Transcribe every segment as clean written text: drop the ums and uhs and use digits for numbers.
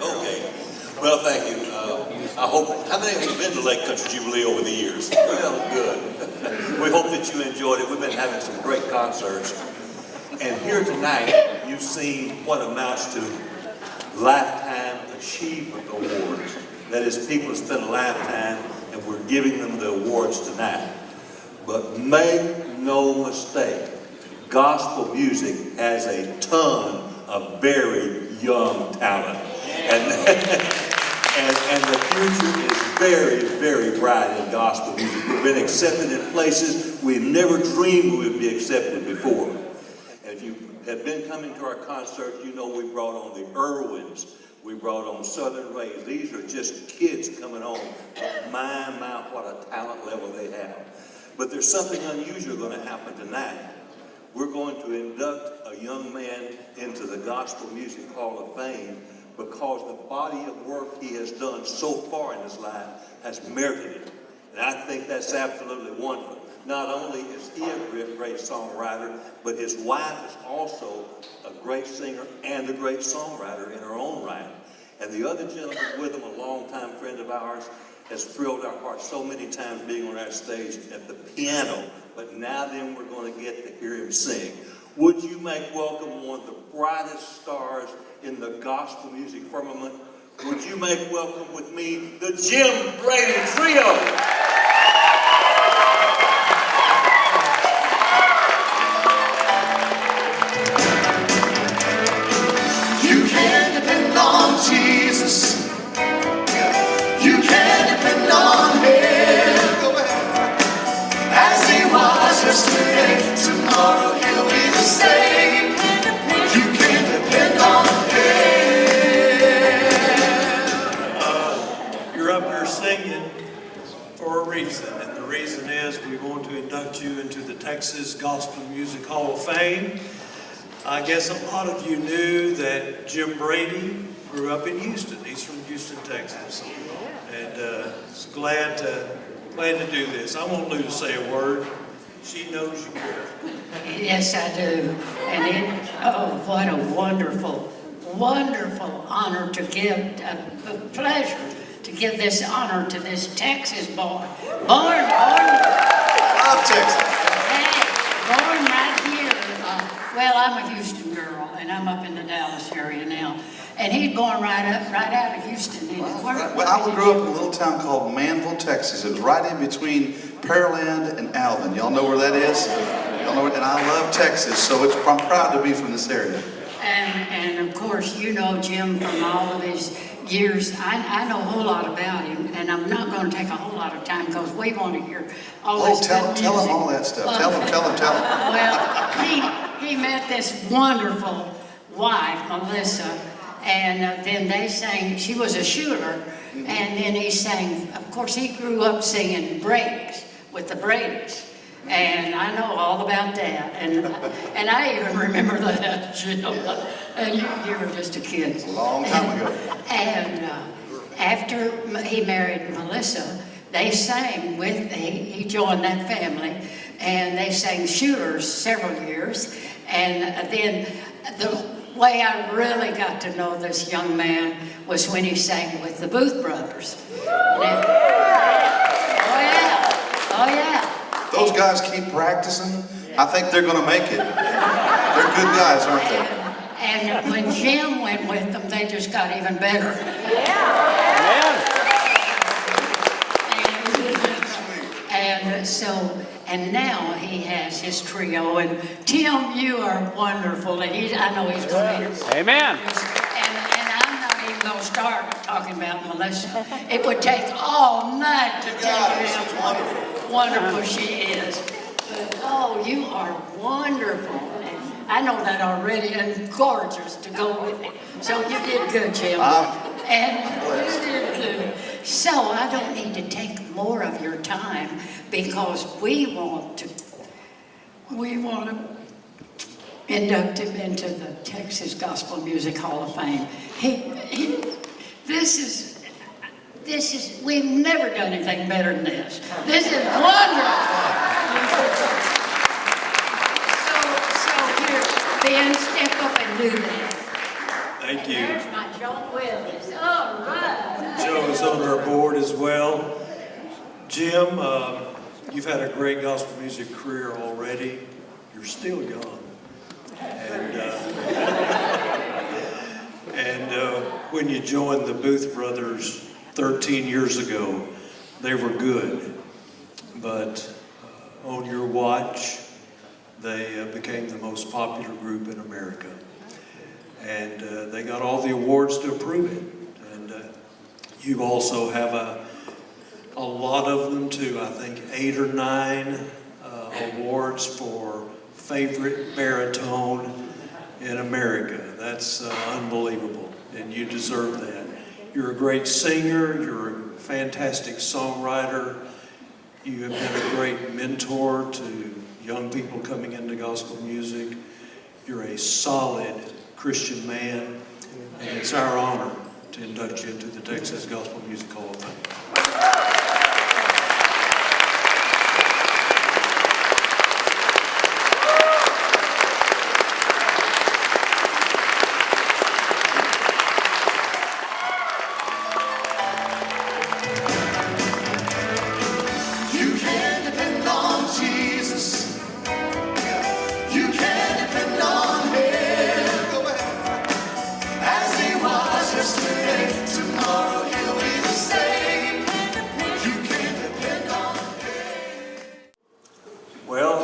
Okay. Well, thank you. I hope, how many of you have been to Lake Country Jubilee over the years? Well, good. We hope that you enjoyed it. We've been having some great concerts. And here tonight, you've seen what amounts to Lifetime Achievement Awards. That is, people have spent a lifetime and we're giving them the awards tonight. But make no mistake, gospel music has a ton of very young talent. And the future is very, very bright in gospel music. We've been accepted in places we never dreamed we would be accepted before. And if you have been coming to our concerts, you know we brought on the Irwins. We brought on Southern Rays. These are just kids coming on. But my, what a talent level they have. But there's something unusual going to happen tonight. We're going to induct a young man into the Gospel Music Hall of Fame because the body of work he has done so far in his life has merited it. And I think that's absolutely wonderful. Not only is he a great songwriter, but his wife is also a great singer and a great songwriter in her own right. And the other gentleman with him, a longtime friend of ours, has thrilled our hearts so many times being on our stage at the piano. But now then we're going to get to hear him sing. Would you make welcome one of the brightest stars in the gospel music firmament? Would you make welcome with me the Jim Brady Trio? You can depend on Jesus. You can depend on Him. As He was yesterday, tomorrow He'll be the same. You can depend on Him. You're up here singing for a reason, and the reason is we want to induct you into the Texas Gospel Music Hall of Fame. I guess a lot of you knew that Jim Brady grew up in Houston. He's from Houston, Texas, and glad to do this. I want Lou to say a word. She knows you care. Yes, I do. And what a wonderful, wonderful honor to give, a pleasure to give this honor to this Texas boy. Born. Love Texas. Hey, born right here. Well, I'm a Houston girl, and I'm up in the Dallas area now. And he's born right out of Houston. Well, I grew up in a little town called Manville, Texas. It was right in between Pearland and Alvin. Y'all know where that is? Y'all know, and I love Texas, so I'm proud to be from this area. And of course, you know Jim from all of his years. I know a whole lot about him, and I'm not going to take a whole lot of time because we want to hear all this good music. Tell him all that stuff. Tell him. Well, he met this wonderful wife, Melissa, and then they sang, she was a shooter, and then he sang, of course he grew up singing Brady's, with the Brady's, and I know all about that, and I even remember that, Jim, and you were just a kid. It's a long time ago. And after he married Melissa, they sang he joined that family, and they sang Shooters several years, and then the way I really got to know this young man was when he sang with the Booth Brothers. Oh yeah. Those guys keep practicing. I think they're going to make it. They're good guys, aren't they? And when Jim went with them, they just got even better. And now he has his trio. And Tim, you are wonderful. And I know he's going to. Amen. And I'm not even going to start talking about Melissa. It would take all night to tell you how wonderful she is. But you are wonderful. And I know that already, and gorgeous to go with it. So you did good, Jim. And you did good. So I don't need to take more of your time because we want to induct him into the Texas Gospel Music Hall of Fame. We've never done anything better than this. This is wonderful. So here, Ben, step up and do that. Thank you. There's my Joe Willis. All right. Joe is on our board as well. Jim, you've had a great gospel music career already. You're still young. And when you joined the Booth Brothers 13 years ago, they were good. But on your watch, they became the most popular group in America. And they got all the awards to prove it. And you also have a lot of them too. I think 8 or 9 awards for favorite baritone in America. That's unbelievable, and you deserve that. You're a great singer. You're a fantastic songwriter. You have been a great mentor to young people coming into gospel music. You're a solid Christian man, and it's our honor to induct you into the Texas Gospel Music Hall of Fame. You can depend on Jesus. You can depend on Him. As He was yesterday, tomorrow He'll be the same. You can depend on Him. Well,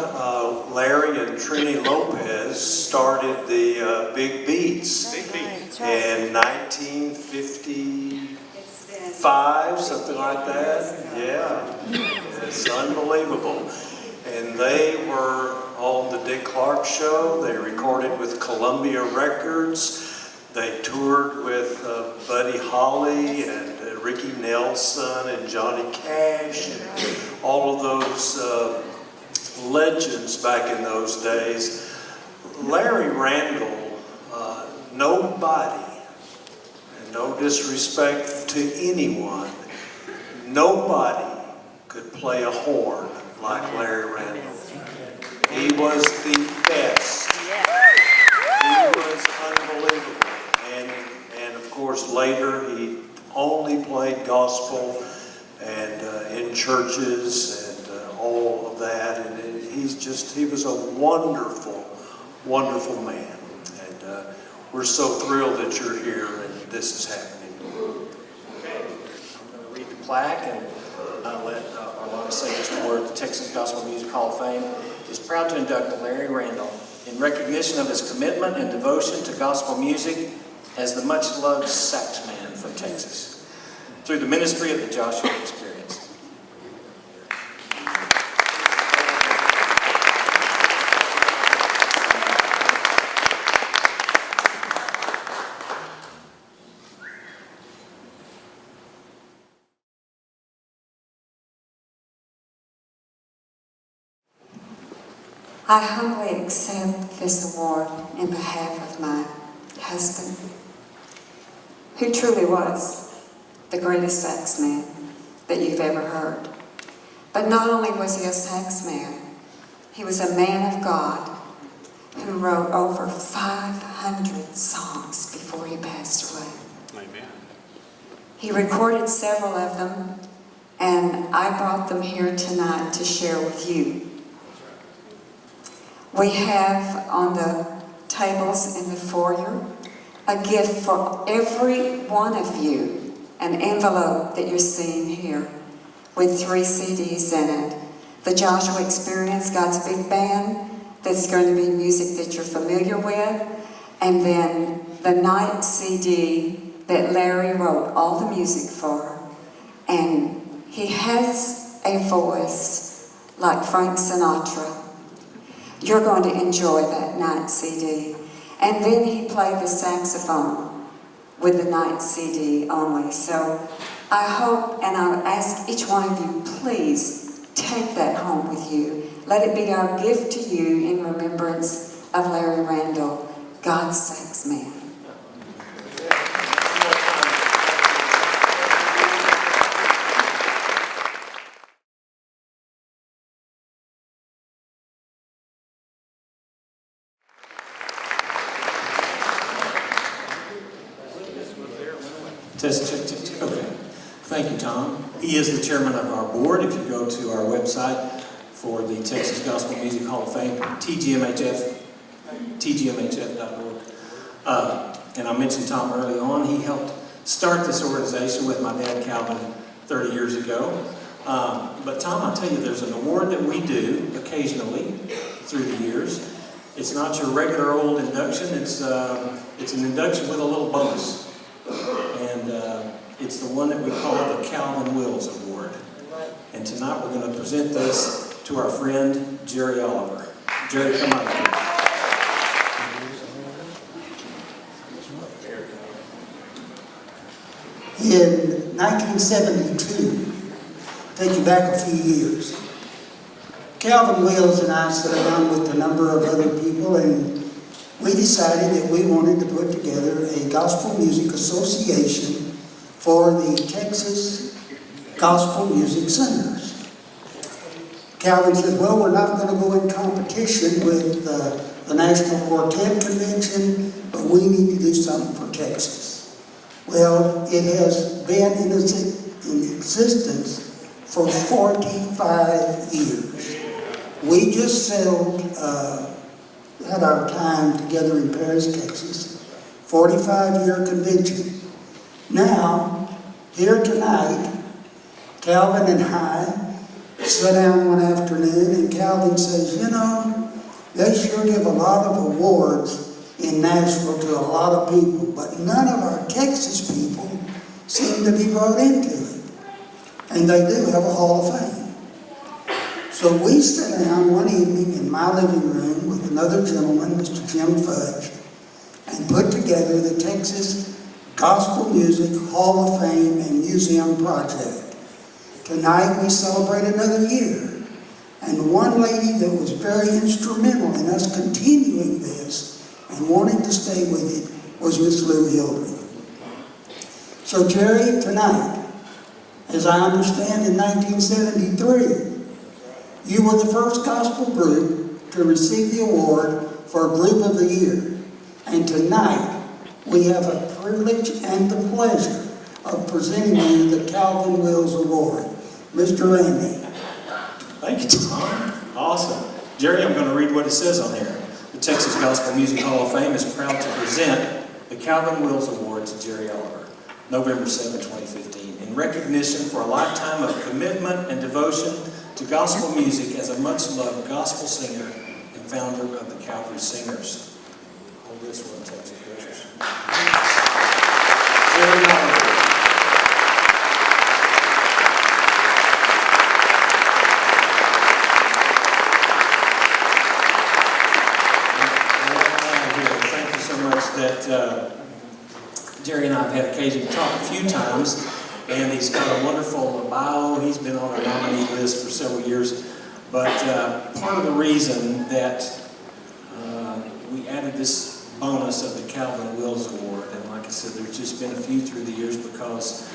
Larry and Trini Lopez started the Big Beats in 1955, something like that. Yeah, it's unbelievable. And they were on the Dick Clark Show. They recorded with Columbia Records. They toured with Buddy Holly and Ricky Nelson and Johnny Cash and all of those legends back in those days. Larry Randall, nobody, and no disrespect to anyone, nobody could play a horn like Larry Randall. He was the best. He was unbelievable. And of course later he only played gospel and in churches and all of that. And he was a wonderful, wonderful man. And we're so thrilled that you're here and this is happening. Okay, I'm going to read the plaque and let Orlano say just a word. The Texas Gospel Music Hall of Fame is proud to induct Larry Randall in recognition of his commitment and devotion to gospel music as the much-loved sax man from Texas through the ministry of the Joshua Experience. I humbly accept this award in behalf of my husband, who truly was the greatest sax man that you've ever heard. But not only was he a sax man, he was a man of God who wrote over 500 songs before he passed away. Amen. He recorded several of them, and I brought them here tonight to share with you. We have on the tables in the foyer a gift for every one of you, an envelope that you're seeing here with 3 CDs in it. The Joshua Experience, God's Big Band, that's going to be music that you're familiar with, and then the Night CD that Larry wrote all the music for. And he has a voice like Frank Sinatra. You're going to enjoy that Night CD. And then he played the saxophone with the Night CD only. So I hope, and I ask each one of you, please take that home with you. Let it be our gift to you in remembrance of Larry Randall, God's sax man. Test, check, check, check. Okay. Thank you, Tom. He is the chairman of our board. If you go to our website for the Texas Gospel Music Hall of Fame, tgmhf.org. And I mentioned Tom early on. He helped start this organization with my dad, Calvin, 30 years ago. But Tom, I'll tell you, there's an award that we do occasionally through the years. It's not your regular old induction. It's an induction with a little bonus. And it's the one that we call the Calvin Wills Award. And tonight we're going to present this to our friend, Jerry Oliver. Jerry, come on. In 1972, take you back a few years, Calvin Wills and I sat down with a number of other people, and we decided that we wanted to put together a gospel music association for the Texas gospel music singers. Calvin said, well, we're not going to go in competition with the National Quartet Convention, but we need to do something for Texas. Well, it has been in existence for 45 years. We just settled, had our time together in Paris, Texas, 45-year convention. Now, here tonight, Calvin and I sat down one afternoon, and Calvin says, you know, they sure give a lot of awards in Nashville to a lot of people, but none of our Texas people seem to be brought into it. And they do have a Hall of Fame. So we sat down one evening in my living room with another gentleman, Mr. Jim Fudge, and put together the Texas Gospel Music Hall of Fame and Museum Project. Tonight we celebrate another year. And one lady that was very instrumental in us continuing this and wanting to stay with it was Miss Lou Hildreth. So Jerry, tonight, as I understand, in 1973, you were the first gospel group to receive the award for Group of the Year. And tonight, we have a privilege and the pleasure of presenting you the Calvin Wills Award. Mr. Randy. Thank you, Tom. Awesome. Jerry, I'm going to read what it says on here. The Texas Gospel Music Hall of Fame is proud to present the Calvin Wills Award to Jerry Oliver, November 7, 2015, in recognition for a lifetime of commitment and devotion to gospel music as a much-loved gospel singer and founder of the Calvary Singers. Hold this one, Texas pictures. Jerry Oliver. That Jerry and I have had occasion to talk a few times, and he's got a wonderful bio. He's been on our nominee list for several years. But part of the reason that we added this bonus of the Calvin Wills Award, and like I said, there's just been a few through the years because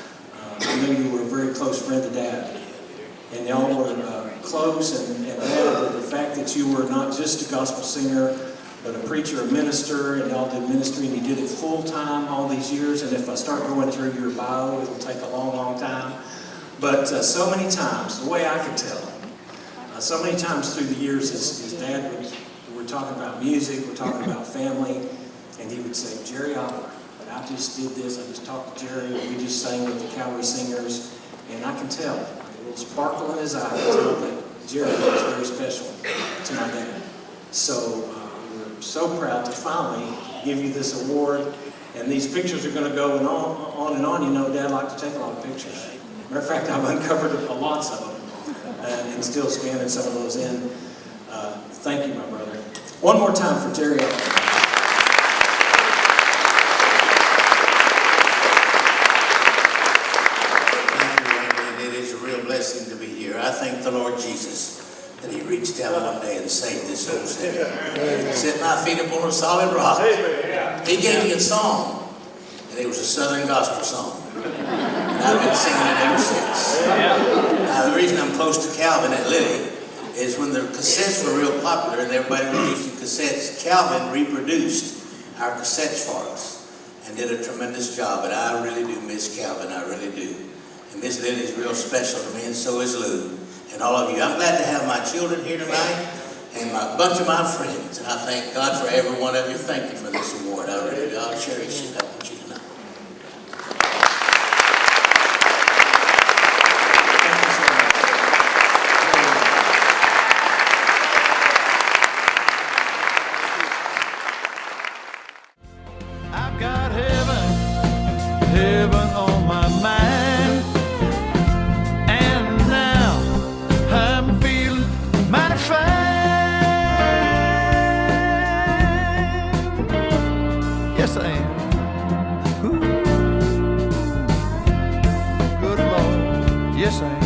I know you were a very close friend of Dad. And y'all were close, and Dad, the fact that you were not just a gospel singer, but a preacher, a minister, and y'all did ministry, and you did it full-time all these years. And if I start going through your bio, it'll take a long, long time. But so many times, the way I could tell, so many times through the years, his dad we're talking about music, we're talking about family, and he would say, Jerry Oliver, but I just did this, I just talked to Jerry, we just sang with the Calvary Singers, and I can tell, a little sparkle in his eye, I can tell that Jerry was very special to my dad. So, so proud to finally give you this award, and these pictures are going to go on and on. You know, Dad liked to take a lot of pictures. Matter of fact, I've uncovered lots of them and still scanning some of those in. Thank you, my brother. One more time for Jerry. Thank you, Randy. It is a real blessing to be here. I thank the Lord Jesus that he reached down one day and saved this old city. Set my feet upon a solid rock. He gave me a song, and it was a Southern gospel song. And I've been singing it ever since. Now, the reason I'm close to Calvin and Lily is when the cassettes were real popular and everybody was using cassettes, Calvin reproduced our cassettes for us. and did a tremendous job, but I really do miss Calvin, I really do. And Miss Lily's real special to me, and so is Lou, and all of you. I'm glad to have my children here tonight, and a bunch of my friends, and I thank God for every one of you. Thank you for this award, I really do. I'll cherish it. I want you to know. I've got heaven on my mind, and now I'm feeling mighty fine. Yes, I am. Ooh. Good Lord, yes, I am.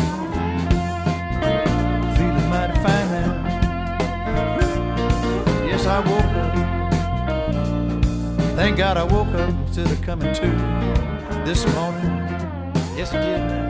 Feeling mighty fine now. Yes, I woke up. Thank God I woke up instead of coming to this morning. Yes, I did.